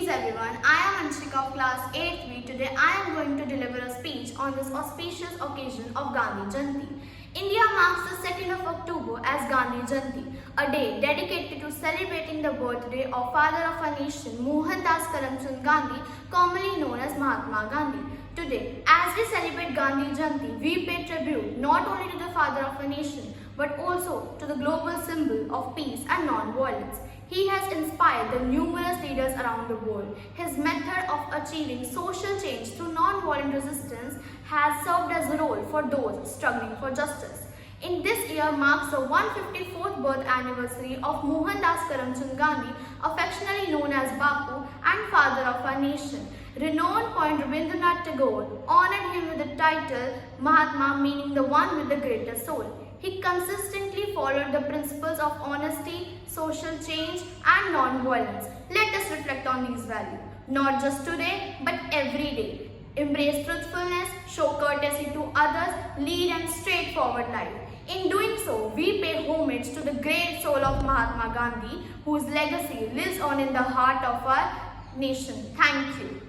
everyone, I am Anshika of class 8th B. Today I am going to deliver a speech on this auspicious occasion of Gandhi Jayanti. India marks the 2nd of October as Gandhi Jayanti, a day dedicated to celebrating the birthday of father of our nation, 𝐀𝐻𝐻𝐿𝐻𝐻𝐻𝐻 Gandhi, commonly known as Mahatma Gandhi. Today, as we celebrate Gandhi Jayanti, we pay tribute not only to the father of our nation, but also to the global symbol of peace and non-violence. He has inspired the numerous leaders around the world. His method of achieving social change through non-violent resistance has served as a role for those struggling for justice. In this year marks the 154th birth anniversary of 𝐀𝐻𝐻𝐿𝐻𝐻𝐻 Gandhi, affectionately known as Bapu and father of our nation. Renowned poet Rabindranath Tagore honored him with the title Mahatma, meaning the one with the greatest soul. He consistently followed the principles of honesty, social change and non-violence. Let us reflect on these values, not just today but every day. Embrace truthfulness, show courtesy to others, lead a straightforward life. In doing so, we pay homage to the great soul of Mahatma Gandhi, whose legacy lives on in the heart of our nation. Thank you.